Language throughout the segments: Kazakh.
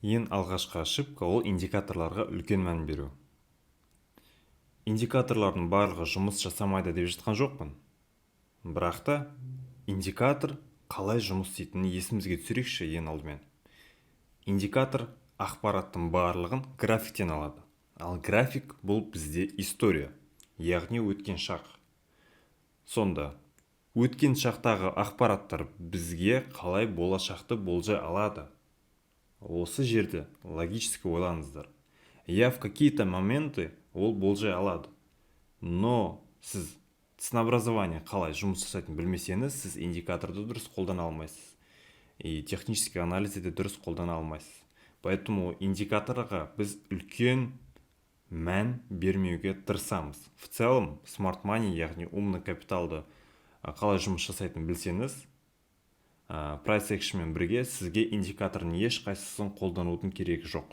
Ең алғашқы ошибка ол индикаторларға үлкен мән беру. Индикаторлардың барлығы жұмыс жасамайды деп жатқан жоқпын. Бірақ та индикатор қалай жұмыс істейтінін есімізге түсірейікші ең алдымен. Индикатор ақпараттың барлығын графиктен алады. Ал график бұл бізде история, яғни өткен шақ. Сонда, өткен шақтағы ақпараттар бізге қалай болашақты болжай алады? Осы жерде логически ойлаңыздар. Я в какие-то моменты ол болжай алады. Но сіз ценообразование қалай жұмыс жасайтынын білмесеңіз, сіз индикаторды дұрыс қолдана алмайсыз. И технический анализді де дұрыс қолдана алмайсыз. Поэтому индикаторға біз үлкен мән бермеуге тырысамыз. В целом, smart money, яғни умный капиталды қалай жұмыс жасайтынын білсеңіз, price action мен бірге сізге индикаторның ешқайсысын қолданудың керегі жоқ.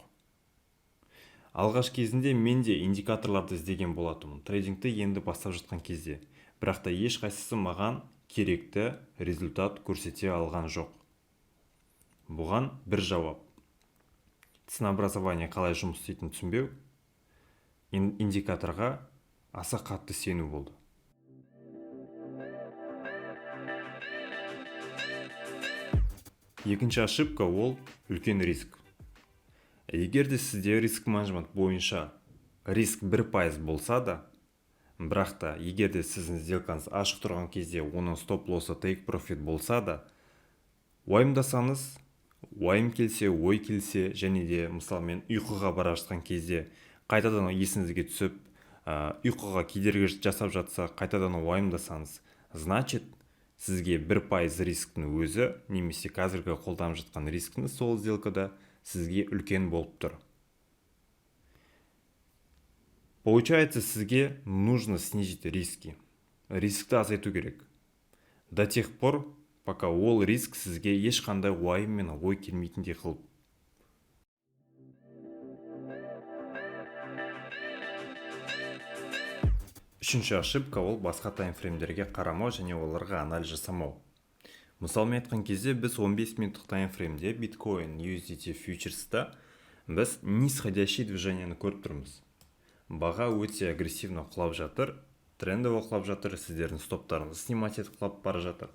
Алғаш кезінде мен де индикаторларды іздеген болатынмын трейдингті енді бастап жатқан кезде. Бірақ та ешқайсысы маған керекті результат көрсете алған жоқ. Бұған бір жауап. Ценообразование қалай жұмыс істейтінін түсінбеу, индикаторға аса қатты сену болды. Екінші ошибка ол үлкен риск. Егер де сізде риск менеджмент бойынша риск 1% болса да, бірақ та егер де сіздің сделкаңыз ашық тұрған кезде оның стоп-лоссы take profit болса да, уайымдасаңыз, уайым келсе, ой келсе, және де мысалы мен ұйқыға бара жатқан кезде қайтадан есіңізге түсіп, ұйқыға кедергі жасап жатса, қайтадан уайымдасаңыз, значит, сізге 1% рисктің өзі, немесе қазіргі қолданып жатқан рисктің сол сделкада сізге үлкен болып тұр. Получается, сізге нужно снизить риски. Рискті азайту керек. До тех пор, пока ол риск сізге ешқандай уайым мен ой келмейтіндей қылып. Үшінші ошибка ол басқа таймфреймдерге қарамау және оларға анализ жасамау. Мысалмен айтқан кезде біз 15 минуттық таймфреймде биткоин USDT фьючерста біз нисходящий движениені көріп тұрмыз. Баға өте агрессивно құлап жатыр, трендово құлап жатыр, сіздердің стоптарыңыз снимать етіп құлап бара жатыр.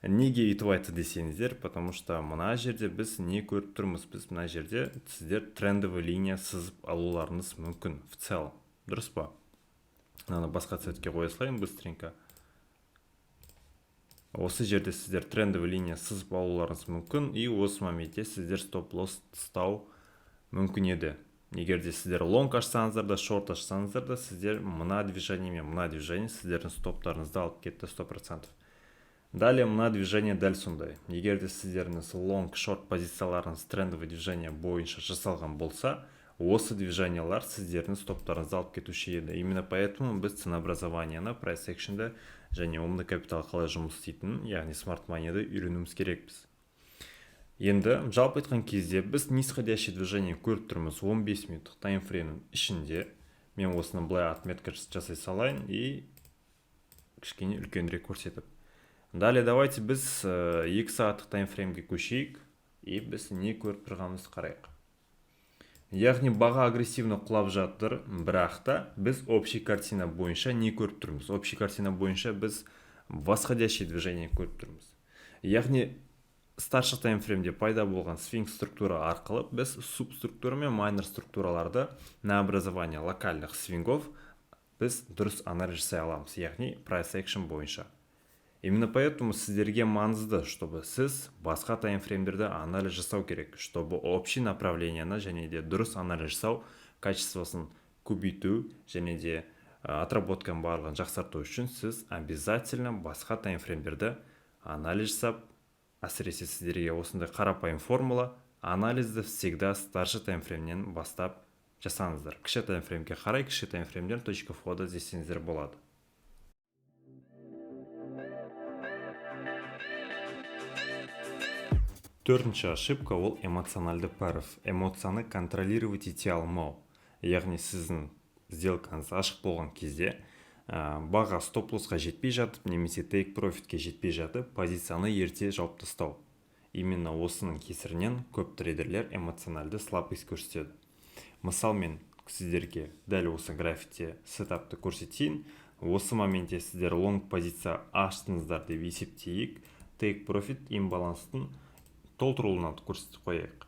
Неге өйтіп айтты десеңіздер, потому что мына жерде біз не көріп тұрмыз? Біз мына жерде сіздер трендовый линия сызып алуларыңыз мүмкін в целом. Дұрыс па? Мынаны басқа цветке қоя салайын быстренько. Осы жерде сіздер трендовый линия сызып алуларыңыз мүмкін, и осы моментте сіздер стоп-лосс тастау мүмкін еді. Егер де сіздер лонг ашсаңыздар да, шорт ашсаңыздар да, сіздер мына движение мен мына движение сіздердің стоптарыңызды алып кетті 100%. Далее мына движение дәл сондай. Егер де сіздердің лонг шорт позицияларыңыз трендовый движение бойынша жасалған болса, осы движениялар сіздердің стоптарыңызды алып кетуші еді. Именно поэтому біз ценообразованияны, price action'ды және умный капитал қалай жұмыс істейтінін, яғни smart money'ді үйренуіміз керекпіз. Енді жалпы айтқан кезде біз нисходящий движение көріп тұрмыз 15 минуттық таймфреймнің ішінде. Мен осыны былай отметка жасай салайын и кішкене үлкенірек көрсетіп. Далее давайте біз 2 сағаттық таймфреймге көшейік и біз не көріп тұрғанымыз қарайық. Яғни баға агрессивно құлап жатыр, бірақ та біз общий картина бойынша не көріп тұрмыз? Общий картина бойынша біз восходящий движение көріп тұрмыз. Яғни старший таймфреймде пайда болған свинг структура арқылы біз субструктура мен майнер структураларды на образование локальных свингов біз дұрыс анализ жасай аламыз, яғни price action бойынша. Именно поэтому сіздерге маңызды, чтобы сіз басқа таймфреймдерді анализ жасау керек, чтобы общий направленияны және де дұрыс анализ жасау качествосын көбейту және де отработканың барлығын жақсарту үшін сіз обязательно басқа таймфреймдерді анализ жасап, әсіресе сіздерге осындай қарапайым формула, анализді всегда старший таймфреймнен бастап жасаңыздар. Кіші таймфреймге қарай, кіші таймфреймден точка входа іздесеңіздер болады. Төртінші ошибка ол эмоциональды паров. Эмоцияны контролировать ете алмау. Яғни сіздің сделкаңыз ашық болған кезде баға стоп-лоссқа жетпей жатып, немесе take profitке жетпей жатып, позицияны ерте жауып тастау. Именно осының кесірінен көп трейдерлер эмоциональды слабость көрсетеді. Мысал мен сіздерге дәл осы графикте сетапты көрсетейін. Осы моментте сіздер лонг позиция аштыңыздар деп есептейік. Take profit имбаланстың толтырылуынан көрсетіп қояйық.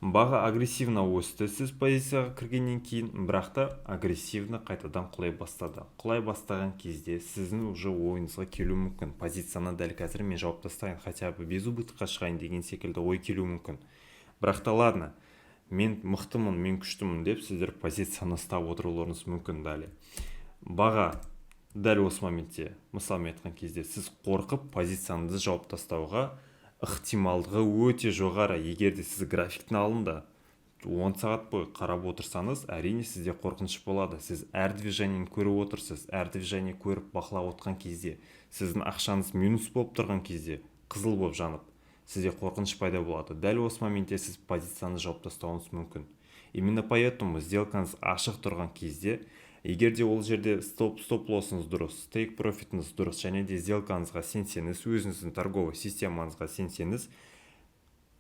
Баға агрессивно өсті сіз позицияға кіргеннен кейін, бірақ та агрессивно қайтадан құлай бастады. Құлай бастаған кезде сіздің уже ойыңызға келу мүмкін. Позицияны дәл қазір мен жауып тастайын, хотя бы без убытыққа шығайын деген секілді ой келу мүмкін. Бірақ та ладно, мен мықтымын, мен күштімін деп сіздер позицияны ұстап отыруларыңыз мүмкін. Дәл баға дәл осы моментте, мысалы айтқан кезде сіз қорқып позицияңызды жауып тастауға ықтималдығы өте жоғары. Егер де сіз графиктің алдында 10 сағат бойы қарап отырсаңыз, әрине сізде қорқыныш болады. Сіз әр движениені көріп отырсыз. Әр движение көріп бақылап отқан кезде, сіздің ақшаңыз минус болып тұрған кезде, қызыл болып жанып, сізде қорқыныш пайда болады. Дәл осы моментте сіз позицияны жауып тастауыңыз мүмкін. Именно поэтому сделкаңыз ашық тұрған кезде, егер де ол жерде стоп лоссыңыз дұрыс, take profitіңіз дұрыс, және де сделкаңызға сенсеңіз, өзіңіздің торговый системаңызға сенсеңіз,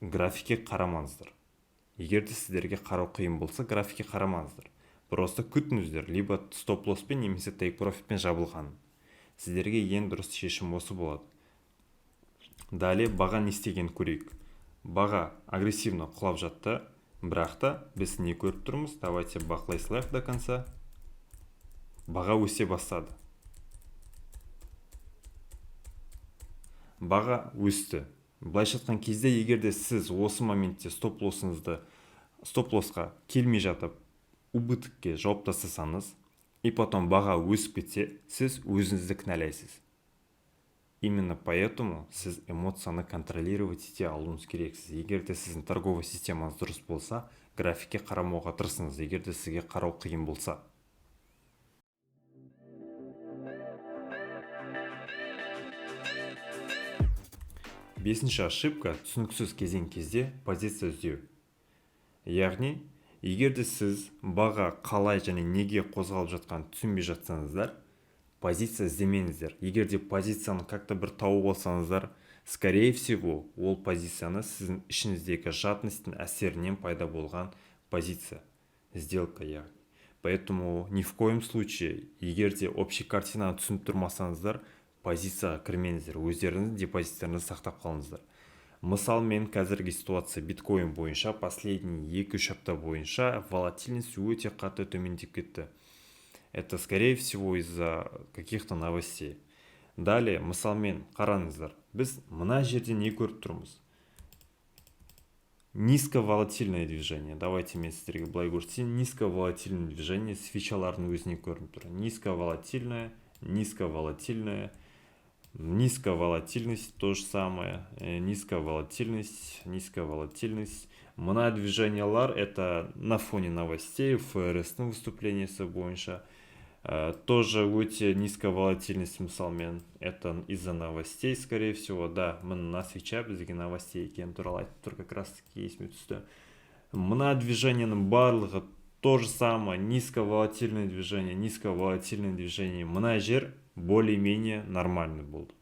графикке қарамаңыздар. Егер де сіздерге қарау қиын болса, графикке қарамаңыздар. Просто күтіңіздер, либо стоп лосспен немесе take profitпен жабылған. Сіздерге ең дұрыс шешім осы болады. Далее баға не істеген көрейік. Баға агрессивно құлап жатты, бірақ та біз не көріп тұрмыз? Давайте бақылай салайық до конца. Баға өсе бастады. Баға өсті. Былайша айтқан кезде, егер де сіз осы моментте стоп лоссқа келмей жатып, убытықке жауып тастасаңыз, и потом баға өсіп кетсе, сіз өзіңізді кінәлайсыз. Именно поэтому сіз эмоцияны контролировать ете алуыңыз керексіз. Егер де сіздің торговый системаңыз дұрыс болса, графикке қарамауға тырысыңыз. Егер де сізге қарау қиын болса. Бесінші ошибка түсініксіз кезең кезде позиция іздеу. Яғни, егер де сіз баға қалай және неге қозғалып жатқан түсінбей жатсаңыздар, позиция іздемеңіздер. Егер де позицияны как-то бір тауып алсаңыздар, скорее всего, ол позицияны сіздің ішіңіздегі жадностың әсерінен пайда болған позиция, сделка яғни. Поэтому ни в коем случае, егер де общий картинаны түсініп тұрмасаңыздар, позицияға кірмеңіздер, өздеріңіз депозиттеріңізді сақтап қалыңыздар. Мысал мен қазіргі ситуация биткоин бойынша последний 2-3 апта бойынша волатильность өте қатты төмендеп кетті. Это скорее всего из-за каких-то новостей. Далее, мысал мен қараңыздар, біз мына жерде не көріп тұрмыз? Низковолатильное движение. Давайте мен сіздерге былай көрсетейін. Низковолатильное движение свечалардың өзіне көрініп тұр. Низковолатильность то же самое. Низковолатильность. Мына движениялар это на фоне новостей, ФРС-ның выступлениесі бойынша. Тоже өте низковолатильность мысалмен. Это из-за новостей, скорее всего. Да, мына свеча бізге новостей екен туралы айтып тұр, как раз таки есіме түсті. Мына движениенің барлығы то же самое. Низковолатильное движение. Мына жер более-менее нормальный болды.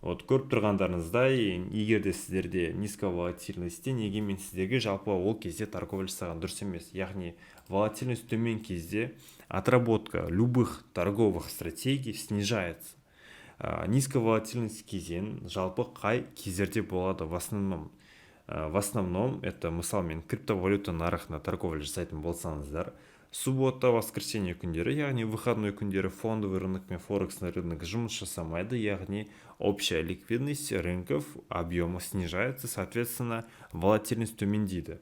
Вот көріп тұрғандарыңыздай, егер де сіздерде низковолатильностьте, неге мен сіздерге жалпы ол кезде торговля жасаған дұрыс емес. Яғни волатильность төмен кезде отработка любых торговых стратегий снижается. Низковолатильность кезең жалпы қай кездерде болады? В основном это мысал мен криптовалюта нарығына торговля жасайтын болсаңыздар, суббота, воскресенье күндері, яғни выходной күндері фондовый рынок мен форексный рынок жұмыс жасамайды, яғни общая ликвидность рынков объемы снижается, соответственно, волатильность төмендейді.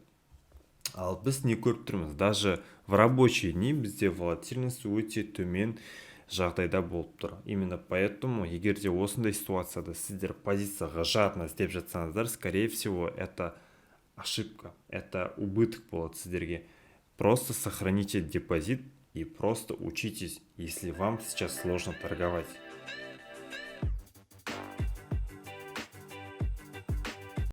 Ал біз не көріп тұрмыз? Даже в рабочие дни бізде волатильность өте төмен жағдайда болып тұр. Именно поэтому, егер де осындай ситуацияда сіздер позицияға жадно іздеп жатсаңыздар, скорее всего, это ошибка, это убыток болады сіздерге. Просто сохраните депозит и просто учитесь, если вам сейчас сложно торговать.